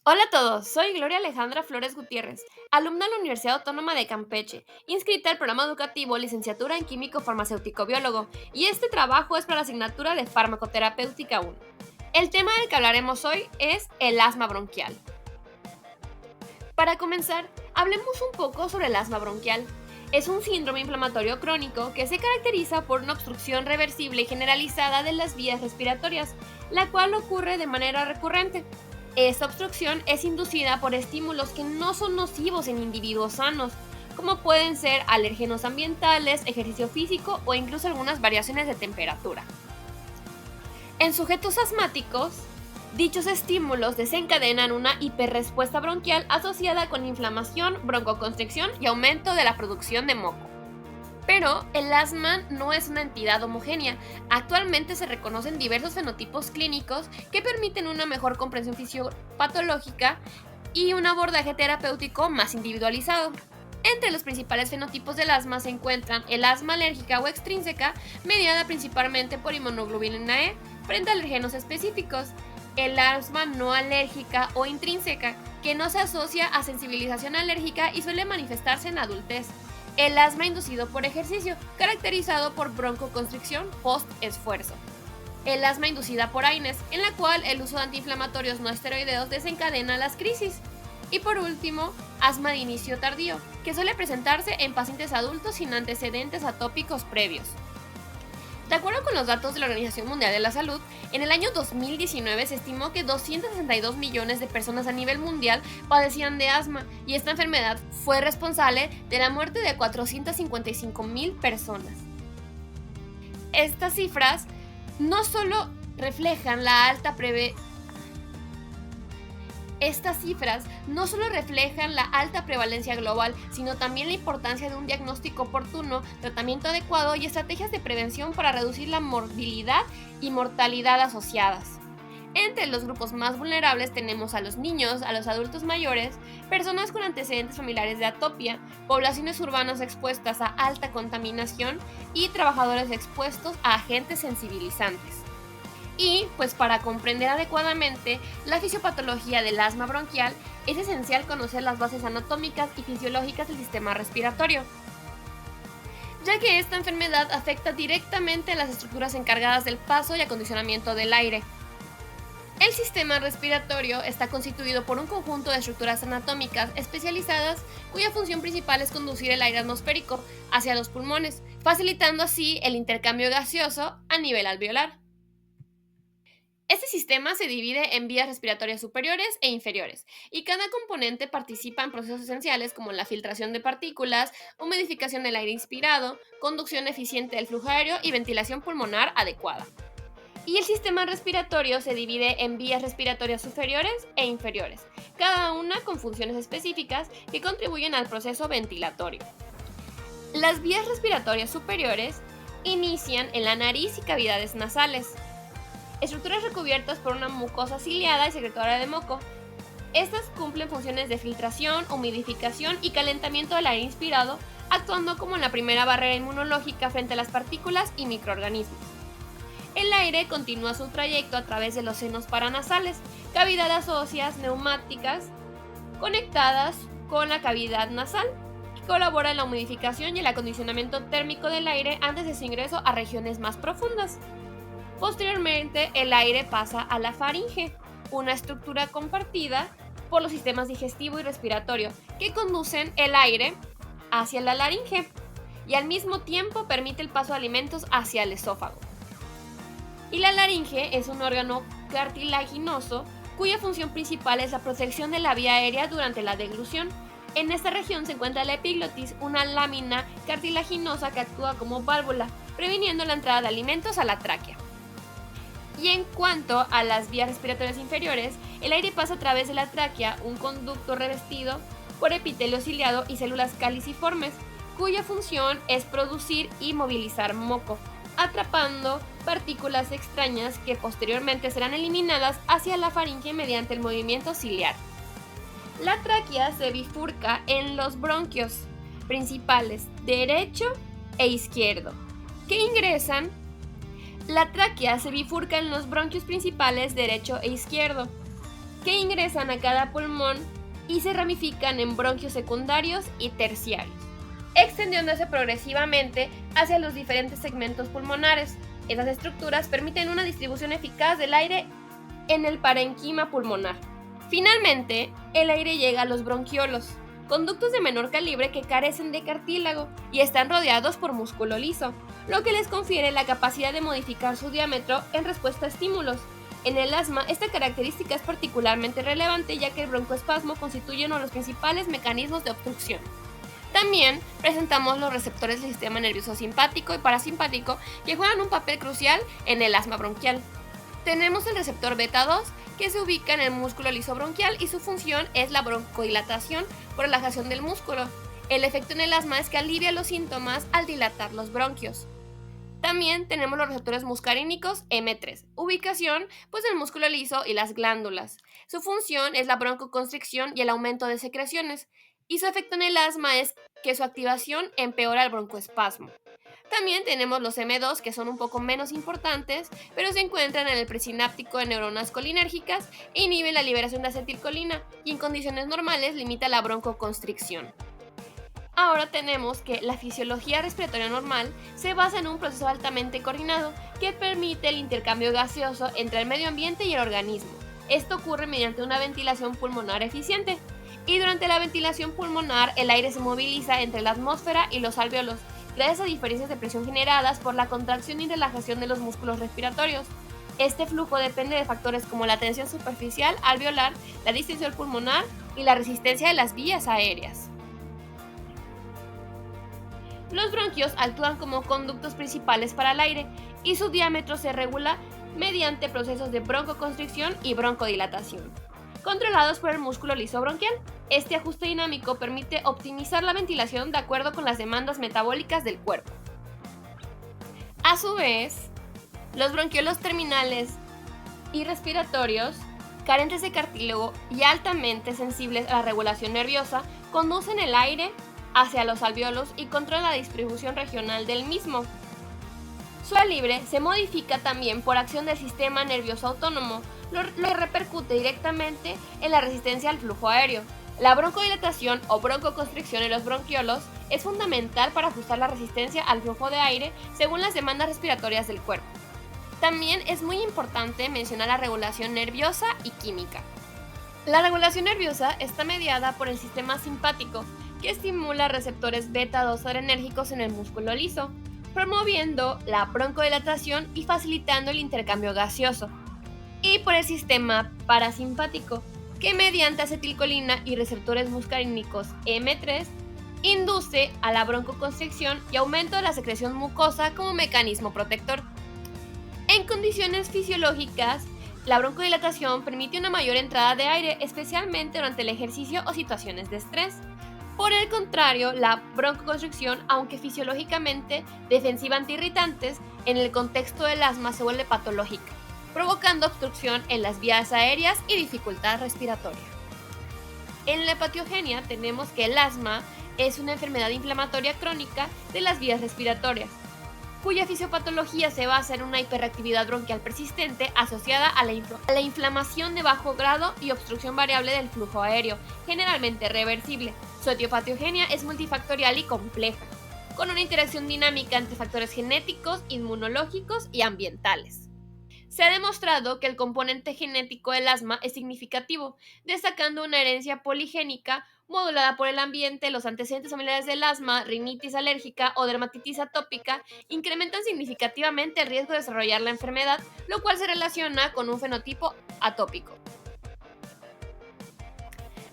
Hola a todos, soy Gloria Alejandra Flores Gutiérrez, alumna de la Universidad Autónoma de Campeche, inscrita al programa educativo Licenciatura en Químico Farmacéutico Biólogo, y este trabajo es para la asignatura de Farmacoterapéutica 1. El tema del que hablaremos hoy es el asma bronquial. Para comenzar, hablemos un poco sobre el asma bronquial. Es un síndrome inflamatorio crónico que se caracteriza por una obstrucción reversible y generalizada de las vías respiratorias, la cual ocurre de manera recurrente. Esta obstrucción es inducida por estímulos que no son nocivos en individuos sanos, como pueden ser alérgenos ambientales, ejercicio físico o incluso algunas variaciones de temperatura. En sujetos asmáticos, dichos estímulos desencadenan una hiperrespuesta bronquial asociada con inflamación, broncoconstricción y aumento de la producción de moco. Pero el asma no es una entidad homogénea. Actualmente se reconocen diversos fenotipos clínicos que permiten una mejor comprensión fisiopatológica y un abordaje terapéutico más individualizado. Entre los principales fenotipos del asma se encuentran el asma alérgica o extrínseca, mediada principalmente por inmunoglobulina E frente a alergenos específicos, el asma no alérgica o intrínseca, que no se asocia a sensibilización alérgica y suele manifestarse en adultez, el asma inducido por ejercicio, caracterizado por broncoconstricción post-esfuerzo, el asma inducida por AINES, en la cual el uso de antiinflamatorios no esteroideos desencadena las crisis. Y por último, asma de inicio tardío, que suele presentarse en pacientes adultos sin antecedentes atópicos previos. De acuerdo con los datos de la Organización Mundial de la Salud, en el año 2019 se estimó que 262 millones de personas a nivel mundial padecían de asma, y esta enfermedad fue responsable de la muerte de 455,000 personas. Estas cifras no solo reflejan la alta Estas cifras no solo reflejan la alta prevalencia global, sino también la importancia de un diagnóstico oportuno, tratamiento adecuado y estrategias de prevención para reducir la morbilidad y mortalidad asociadas. Entre los grupos más vulnerables tenemos a los niños, a los adultos mayores, personas con antecedentes familiares de atopia, poblaciones urbanas expuestas a alta contaminación y trabajadores expuestos a agentes sensibilizantes. Y, pues para comprender adecuadamente la fisiopatología del asma bronquial, es esencial conocer las bases anatómicas y fisiológicas del sistema respiratorio, ya que esta enfermedad afecta directamente a las estructuras encargadas del paso y acondicionamiento del aire. El sistema respiratorio está constituido por un conjunto de estructuras anatómicas especializadas cuya función principal es conducir el aire atmosférico hacia los pulmones, facilitando así el intercambio gaseoso a nivel alveolar. Este sistema se divide en vías respiratorias superiores e inferiores, y cada componente participa en procesos esenciales como la filtración de partículas, humidificación del aire inspirado, conducción eficiente del flujo aéreo y ventilación pulmonar adecuada. Y el sistema respiratorio se divide en vías respiratorias superiores e inferiores, cada una con funciones específicas que contribuyen al proceso ventilatorio. Las vías respiratorias superiores inician en la nariz y cavidades nasales, estructuras recubiertas por una mucosa ciliada y secretora de moco. Estas cumplen funciones de filtración, humidificación y calentamiento del aire inspirado, actuando como la primera barrera inmunológica frente a las partículas y microorganismos. El aire continúa su trayecto a través de los senos paranasales, cavidades óseas neumáticas conectadas con la cavidad nasal, que colabora en la humidificación y el acondicionamiento térmico del aire antes de su ingreso a regiones más profundas. Posteriormente, el aire pasa a la faringe, una estructura compartida por los sistemas digestivo y respiratorio, que conducen el aire hacia la laringe y al mismo tiempo permite el paso de alimentos hacia el esófago. Y la laringe es un órgano cartilaginoso cuya función principal es la protección de la vía aérea durante la deglución. En esta región se encuentra la epiglotis, una lámina cartilaginosa que actúa como válvula, previniendo la entrada de alimentos a la tráquea. Y en cuanto a las vías respiratorias inferiores, el aire pasa a través de la tráquea, un conducto revestido por epitelio ciliado y células caliciformes, cuya función es producir y movilizar moco, atrapando partículas extrañas que posteriormente serán eliminadas hacia la faringe mediante el movimiento ciliar. La tráquea se bifurca en los bronquios principales derecho e izquierdo, que ingresan. La tráquea se bifurca en los bronquios principales derecho e izquierdo, que ingresan a cada pulmón y se ramifican en bronquios secundarios y terciarios, extendiéndose progresivamente hacia los diferentes segmentos pulmonares. Estas estructuras permiten una distribución eficaz del aire en el parenquima pulmonar. Finalmente, el aire llega a los bronquiolos, conductos de menor calibre que carecen de cartílago y están rodeados por músculo liso, lo que les confiere la capacidad de modificar su diámetro en respuesta a estímulos. En el asma, esta característica es particularmente relevante ya que el broncoespasmo constituye uno de los principales mecanismos de obstrucción. También presentamos los receptores del sistema nervioso simpático y parasimpático que juegan un papel crucial en el asma bronquial. Tenemos el receptor beta 2 que se ubica en el músculo liso bronquial y su función es la broncodilatación por relajación del músculo. El efecto en el asma es que alivia los síntomas al dilatar los bronquios. También tenemos los receptores muscarínicos M3, ubicación del músculo liso y las glándulas. Su función es la broncoconstricción y el aumento de secreciones, y su efecto en el asma es que su activación empeora el broncoespasmo. También tenemos los M2 que son un poco menos importantes, pero se encuentran en el presináptico de neuronas colinérgicas e inhiben la liberación de acetilcolina y en condiciones normales limita la broncoconstricción. Ahora tenemos que la fisiología respiratoria normal se basa en un proceso altamente coordinado que permite el intercambio gaseoso entre el medio ambiente y el organismo. Esto ocurre mediante una ventilación pulmonar eficiente. Y durante la ventilación pulmonar, el aire se moviliza entre la atmósfera y los alvéolos, gracias a diferencias de presión generadas por la contracción y relajación de los músculos respiratorios. Este flujo depende de factores como la tensión superficial alveolar, la distensión pulmonar y la resistencia de las vías aéreas. Los bronquios actúan como conductos principales para el aire y su diámetro se regula mediante procesos de broncoconstricción y broncodilatación, controlados por el músculo liso bronquial. Este ajuste dinámico permite optimizar la ventilación de acuerdo con las demandas metabólicas del cuerpo. A su vez, los bronquiolos terminales y respiratorios, carentes de cartílago y altamente sensibles a la regulación nerviosa, conducen el aire hacia los alvéolos y controlan la distribución regional del mismo. Su libre se modifica también por acción del sistema nervioso autónomo, lo que repercute directamente en la resistencia al flujo aéreo. La broncodilatación o broncoconstricción en los bronquiolos es fundamental para ajustar la resistencia al flujo de aire según las demandas respiratorias del cuerpo. También es muy importante mencionar la regulación nerviosa y química. La regulación nerviosa está mediada por el sistema simpático, que estimula receptores beta 2 adrenérgicos en el músculo liso, promoviendo la broncodilatación y facilitando el intercambio gaseoso. Y por el sistema parasimpático, que mediante acetilcolina y receptores muscarínicos M3 induce a la broncoconstricción y aumento de la secreción mucosa como mecanismo protector. En condiciones fisiológicas, la broncodilatación permite una mayor entrada de aire, especialmente durante el ejercicio o situaciones de estrés. Por el contrario, la broncoconstricción, aunque fisiológicamente defensiva ante irritantes, en el contexto del asma se vuelve patológica, provocando obstrucción en las vías aéreas y dificultad respiratoria. En la hepatiogenia tenemos que el asma es una enfermedad inflamatoria crónica de las vías respiratorias, cuya fisiopatología se basa en una hiperactividad bronquial persistente asociada a la inflamación de bajo grado y obstrucción variable del flujo aéreo, generalmente reversible. Su etiopatogenia es multifactorial y compleja, con una interacción dinámica entre factores genéticos, inmunológicos y ambientales. Se ha demostrado que el componente genético del asma es significativo, destacando una herencia poligénica modulada por el ambiente. Los antecedentes familiares del asma, rinitis alérgica o dermatitis atópica incrementan significativamente el riesgo de desarrollar la enfermedad, lo cual se relaciona con un fenotipo atópico.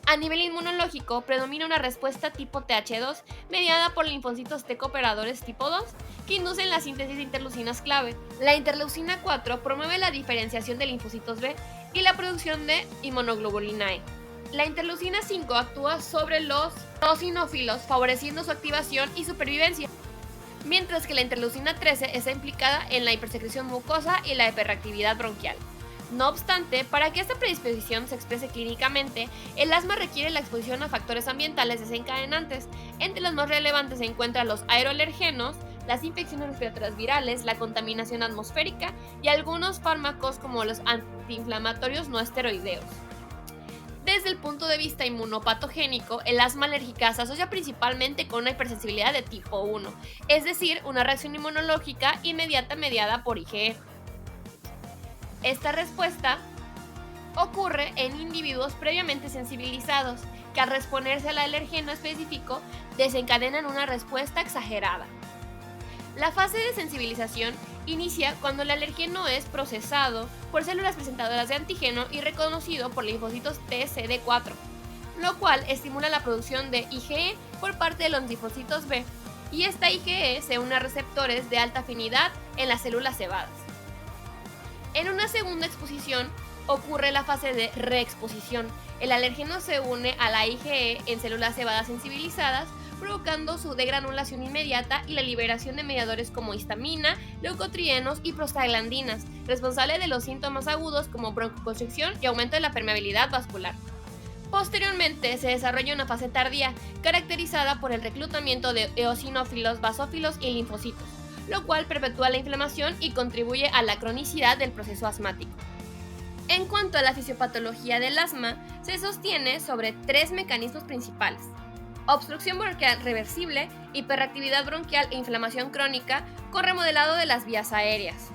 A nivel inmunológico, predomina una respuesta tipo Th2 mediada por linfocitos T cooperadores tipo 2 que inducen la síntesis de interleucinas clave. La interleucina 4 promueve la diferenciación de linfocitos B y la producción de inmunoglobulina E. La interleucina 5 actúa sobre los eosinófilos, favoreciendo su activación y supervivencia, mientras que la interleucina 13 está implicada en la hipersecreción mucosa y la hiperactividad bronquial. No obstante, para que esta predisposición se exprese clínicamente, el asma requiere la exposición a factores ambientales desencadenantes. Entre los más relevantes se encuentran los aeroalergenos, las infecciones respiratorias virales, la contaminación atmosférica y algunos fármacos como los antiinflamatorios no esteroideos. Desde el punto de vista inmunopatogénico, el asma alérgica se asocia principalmente con una hipersensibilidad de tipo 1, es decir, una reacción inmunológica inmediata mediada por IgE. Esta respuesta ocurre en individuos previamente sensibilizados, que al responder al alergeno específico desencadenan una respuesta exagerada. La fase de sensibilización inicia cuando el alergeno es procesado por células presentadoras de antígeno y reconocido por linfocitos TCD4, lo cual estimula la producción de IgE por parte de los linfocitos B, y esta IgE se une a receptores de alta afinidad en las células cebadas. En una segunda exposición ocurre la fase de reexposición. El alergeno se une a la IgE en células cebadas sensibilizadas, provocando su degranulación inmediata y la liberación de mediadores como histamina, leucotrienos y prostaglandinas, responsables de los síntomas agudos como broncoconstricción y aumento de la permeabilidad vascular. Posteriormente se desarrolla una fase tardía, caracterizada por el reclutamiento de eosinófilos, basófilos y linfocitos, lo cual perpetúa la inflamación y contribuye a la cronicidad del proceso asmático. En cuanto a la fisiopatología del asma, se sostiene sobre 3 mecanismos principales: obstrucción bronquial reversible, hiperactividad bronquial e inflamación crónica con remodelado de las vías aéreas.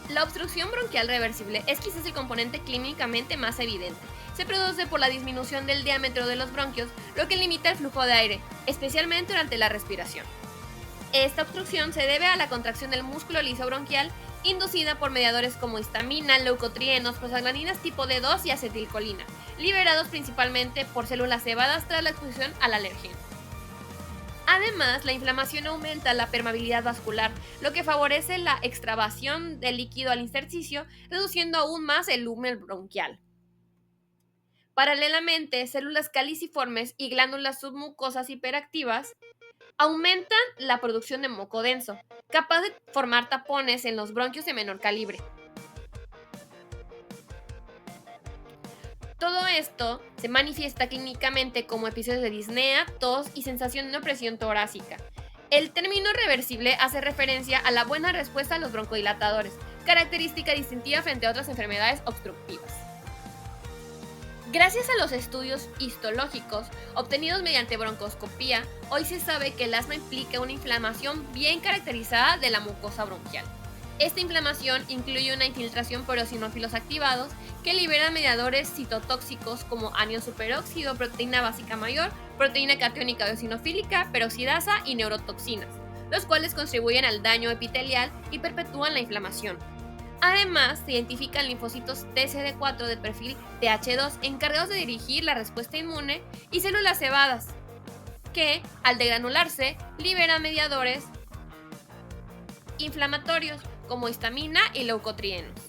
La obstrucción bronquial reversible es quizás el componente clínicamente más evidente. Se produce por la disminución del diámetro de los bronquios, lo que limita el flujo de aire, especialmente durante la respiración. Esta obstrucción se debe a la contracción del músculo liso bronquial inducida por mediadores como histamina, leucotrienos, prostaglandinas tipo D2 y acetilcolina, liberados principalmente por células cebadas tras la exposición al alergeno. Además, la inflamación aumenta la permeabilidad vascular, lo que favorece la extravasación del líquido al intersticio, reduciendo aún más el lumen bronquial. Paralelamente, células caliciformes y glándulas submucosas hiperactivas aumentan la producción de moco denso, capaz de formar tapones en los bronquios de menor calibre. Todo esto se manifiesta clínicamente como episodios de disnea, tos y sensación de opresión torácica. El término reversible hace referencia a la buena respuesta a los broncodilatadores, característica distintiva frente a otras enfermedades obstructivas. Gracias a los estudios histológicos obtenidos mediante broncoscopía, hoy se sabe que el asma implica una inflamación bien caracterizada de la mucosa bronquial. Esta inflamación incluye una infiltración por eosinófilos activados que liberan mediadores citotóxicos como anión superóxido, proteína básica mayor, proteína catiónica eosinofílica, peroxidasa y neurotoxinas, los cuales contribuyen al daño epitelial y perpetúan la inflamación. Además, se identifican linfocitos TCD4 de perfil Th2 encargados de dirigir la respuesta inmune y células cebadas, que, al degranularse, liberan mediadores inflamatorios como histamina y leucotrienos.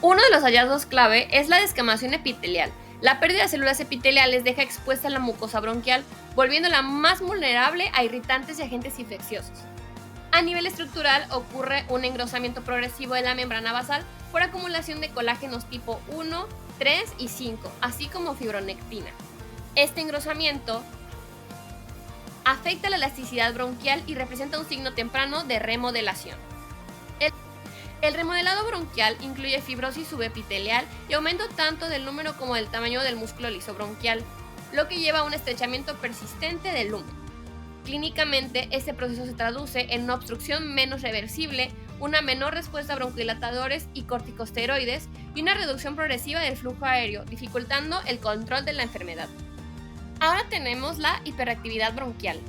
Uno de los hallazgos clave es la descamación epitelial. La pérdida de células epiteliales deja expuesta la mucosa bronquial, volviéndola más vulnerable a irritantes y agentes infecciosos. A nivel estructural ocurre un engrosamiento progresivo de la membrana basal por acumulación de colágenos tipo 1, 3 y 5, así como fibronectina. Este engrosamiento afecta la elasticidad bronquial y representa un signo temprano de remodelación. El remodelado bronquial incluye fibrosis subepitelial y aumento tanto del número como del tamaño del músculo liso bronquial, lo que lleva a un estrechamiento persistente del lumen. Clínicamente, este proceso se traduce en una obstrucción menos reversible, una menor respuesta a broncodilatadores y corticosteroides y una reducción progresiva del flujo aéreo, dificultando el control de la enfermedad. Ahora tenemos la hiperactividad bronquial,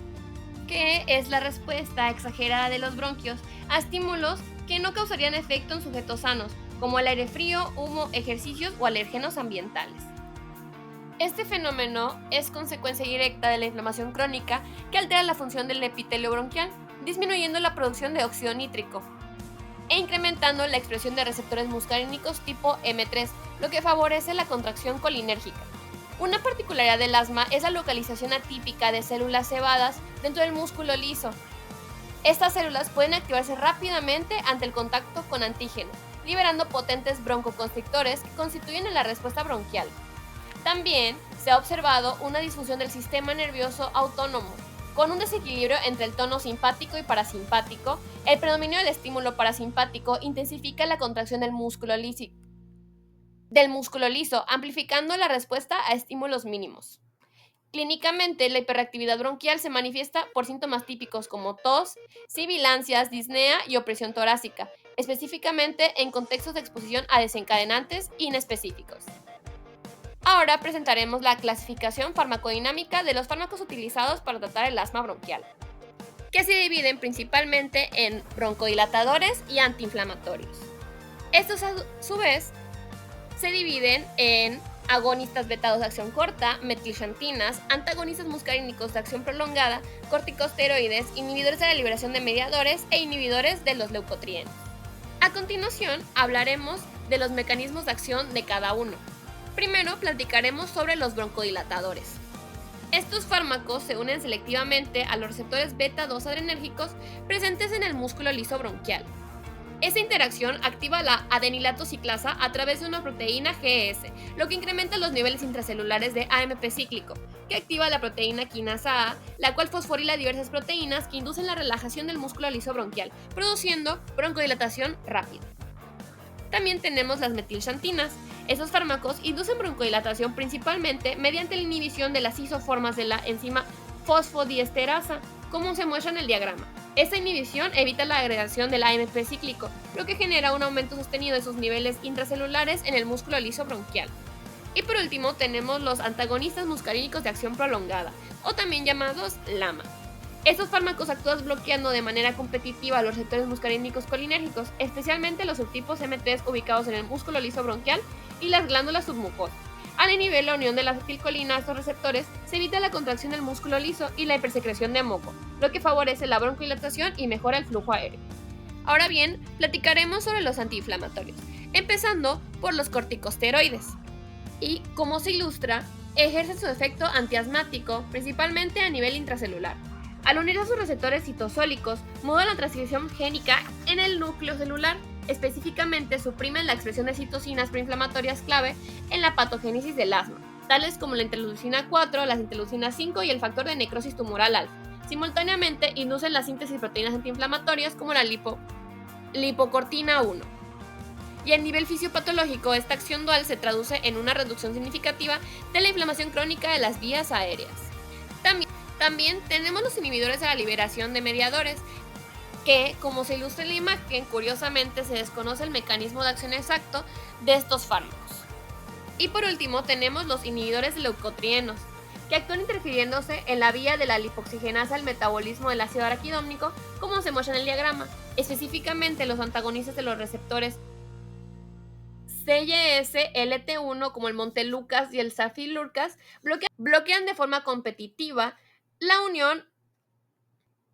que es la respuesta exagerada de los bronquios a estímulos que no causarían efecto en sujetos sanos, como el aire frío, humo, ejercicios o alérgenos ambientales. Este fenómeno es consecuencia directa de la inflamación crónica que altera la función del epitelio bronquial, disminuyendo la producción de óxido nítrico e incrementando la expresión de receptores muscarínicos tipo M3, lo que favorece la contracción colinérgica. Una particularidad del asma es la localización atípica de células cebadas dentro del músculo liso. Estas células pueden activarse rápidamente ante el contacto con antígeno, liberando potentes broncoconstrictores que constituyen la respuesta bronquial. También se ha observado una disfunción del sistema nervioso autónomo, con un desequilibrio entre el tono simpático y parasimpático. El predominio del estímulo parasimpático intensifica la contracción del músculo lísico, del músculo liso, amplificando la respuesta a estímulos mínimos. Clínicamente, la hiperactividad bronquial se manifiesta por síntomas típicos como tos, sibilancias, disnea y opresión torácica, específicamente en contextos de exposición a desencadenantes inespecíficos. Ahora presentaremos la clasificación farmacodinámica de los fármacos utilizados para tratar el asma bronquial, que se dividen principalmente en broncodilatadores y antiinflamatorios. Estos a su vez se dividen en agonistas beta-2 de acción corta, metilxantinas, antagonistas muscarínicos de acción prolongada, corticosteroides, inhibidores de la liberación de mediadores e inhibidores de los leucotrienos. A continuación, hablaremos de los mecanismos de acción de cada uno. Primero, platicaremos sobre los broncodilatadores. Estos fármacos se unen selectivamente a los receptores beta-2 adrenérgicos presentes en el músculo liso bronquial. Esta interacción activa la adenilato ciclasa a través de una proteína GS, lo que incrementa los niveles intracelulares de AMP cíclico, que activa la proteína quinasa A, la cual fosforila diversas proteínas que inducen la relajación del músculo liso bronquial, produciendo broncodilatación rápida. También tenemos las metilxantinas. Esos fármacos inducen broncodilatación principalmente mediante la inhibición de las isoformas de la enzima fosfodiesterasa, como se muestra en el diagrama. Esta inhibición evita la agregación del AMP cíclico, lo que genera un aumento sostenido de sus niveles intracelulares en el músculo liso bronquial. Y por último tenemos los antagonistas muscarínicos de acción prolongada, o también llamados LAMA. Estos fármacos actúan bloqueando de manera competitiva los receptores muscarínicos colinérgicos, especialmente los subtipos MTs ubicados en el músculo liso bronquial y las glándulas submucosas. Al inhibir la unión de la acetilcolina a estos receptores, se evita la contracción del músculo liso y la hipersecreción de moco, lo que favorece la broncodilatación y mejora el flujo aéreo. Ahora bien, platicaremos sobre los antiinflamatorios, empezando por los corticosteroides. Y, como se ilustra, ejercen su efecto antiasmático, principalmente a nivel intracelular. Al unirse a sus receptores citosólicos, modulan la transcripción génica en el núcleo celular. Específicamente suprimen la expresión de citocinas proinflamatorias clave en la patogénesis del asma, tales como la interleucina 4, la interleucina 5 y el factor de necrosis tumoral alfa. Simultáneamente inducen la síntesis de proteínas antiinflamatorias como la lipocortina 1. Y a nivel fisiopatológico, esta acción dual se traduce en una reducción significativa de la inflamación crónica de las vías aéreas. También tenemos los inhibidores de la liberación de mediadores, que, como se ilustra en la imagen, curiosamente se desconoce el mecanismo de acción exacto de estos fármacos. Y por último tenemos los inhibidores de leucotrienos, que actúan interfiriéndose en la vía de la lipoxigenasa al metabolismo del ácido araquidónico, como se muestra en el diagrama. Específicamente los antagonistas de los receptores CYS-LT1, como el Montelukast y el Zafilurkas, bloquean de forma competitiva la unión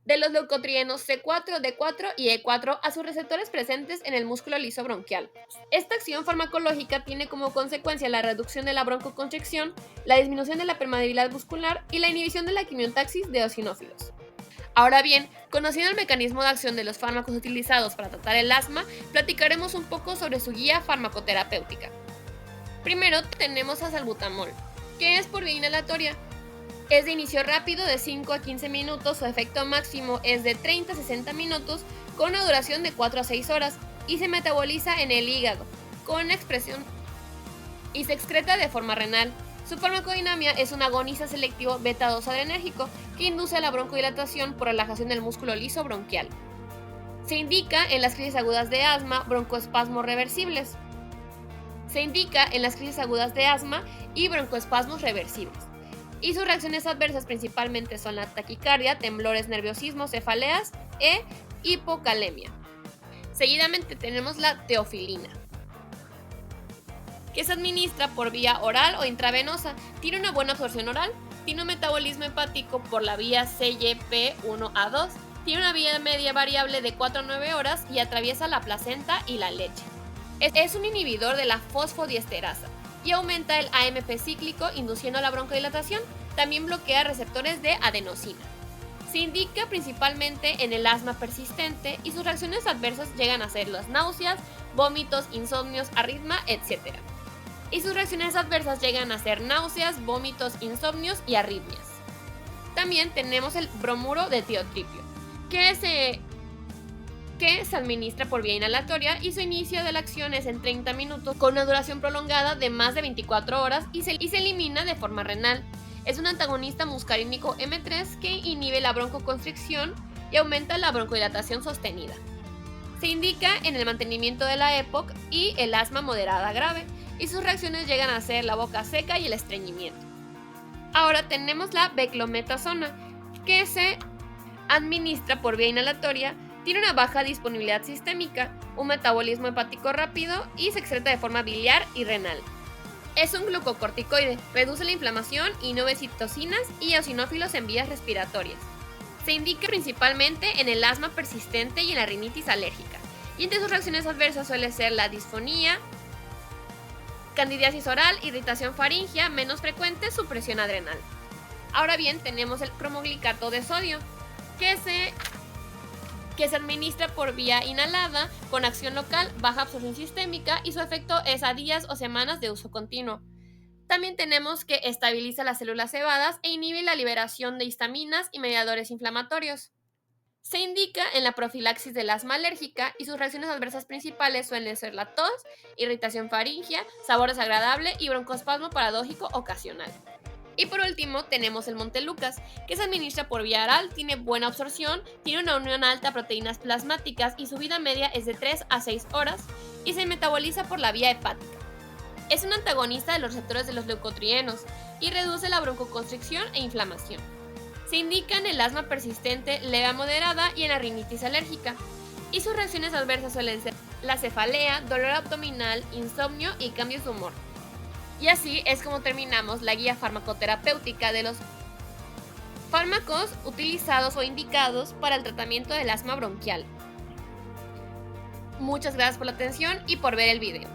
de los leucotrienos C4, D4 y E4 a sus receptores presentes en el músculo liso bronquial. Esta acción farmacológica tiene como consecuencia la reducción de la broncoconstricción, la disminución de la permeabilidad muscular y la inhibición de la quimiotaxis de eosinófilos. Ahora bien, conociendo el mecanismo de acción de los fármacos utilizados para tratar el asma, platicaremos un poco sobre su guía farmacoterapéutica. Primero tenemos a salbutamol, que es por vía inhalatoria. Es de inicio rápido de 5 a 15 minutos, su efecto máximo es de 30 a 60 minutos con una duración de 4 a 6 horas y se metaboliza en el hígado con expresión y se excreta de forma renal. Su farmacodinámica es un agonista selectivo beta-2 adrenérgico que induce la broncodilatación por relajación del músculo liso bronquial. Se indica en las crisis agudas de asma, broncoespasmos reversibles. Se indica en las crisis agudas de asma y broncoespasmos reversibles. Y sus reacciones adversas principalmente son la taquicardia, temblores, nerviosismo, cefaleas e hipocalemia. Seguidamente tenemos la teofilina, que se administra por vía oral o intravenosa, tiene una buena absorción oral, tiene un metabolismo hepático por la vía CYP1A2, tiene una vía media variable de 4 a 9 horas y atraviesa la placenta y la leche. Es un inhibidor de la fosfodiesterasa y aumenta el AMP cíclico induciendo la broncodilatación. También bloquea receptores de adenosina. Se indica principalmente en el asma persistente y sus reacciones adversas llegan a ser las náuseas, vómitos, insomnios, arritmia, etc. Y sus reacciones adversas llegan a ser náuseas, vómitos, insomnios y arritmias. También tenemos el bromuro de tiotripio, que se que se administra por vía inhalatoria y su inicio de la acción es en 30 minutos con una duración prolongada de más de 24 horas y se elimina de forma renal. Es un antagonista muscarínico M3 que inhibe la broncoconstricción y aumenta la broncodilatación sostenida. Se indica en el mantenimiento de la EPOC y el asma moderada grave, y sus reacciones llegan a ser la boca seca y el estreñimiento. Ahora tenemos la beclometasona, que se administra por vía inhalatoria, tiene una baja disponibilidad sistémica, un metabolismo hepático rápido y se excreta de forma biliar y renal. Es un glucocorticoide, reduce la inflamación, inhibe citocinas y eosinófilos en vías respiratorias. Se indica principalmente en el asma persistente y en la rinitis alérgica, y entre sus reacciones adversas suele ser la disfonía, candidiasis oral, irritación faríngea, menos frecuente, supresión adrenal. Ahora bien, tenemos el cromoglicato de sodio, que se administra por vía inhalada, con acción local, baja absorción sistémica y su efecto es a días o semanas de uso continuo. También tenemos que estabiliza las células cebadas e inhibe la liberación de histaminas y mediadores inflamatorios. Se indica en la profilaxis del asma alérgica y sus reacciones adversas principales suelen ser la tos, irritación faríngea, sabor desagradable y broncoespasmo paradójico ocasional. Y por último tenemos el Montelukast, que se administra por vía oral, tiene buena absorción, tiene una unión alta a proteínas plasmáticas y su vida media es de 3 a 6 horas y se metaboliza por la vía hepática. Es un antagonista de los receptores de los leucotrienos y reduce la broncoconstricción e inflamación. Se indica en el asma persistente leve a moderada y en la rinitis alérgica, y sus reacciones adversas suelen ser la cefalea, dolor abdominal, insomnio y cambios de humor. Y así es como terminamos la guía farmacoterapéutica de los fármacos utilizados o indicados para el tratamiento del asma bronquial. Muchas gracias por la atención y por ver el video.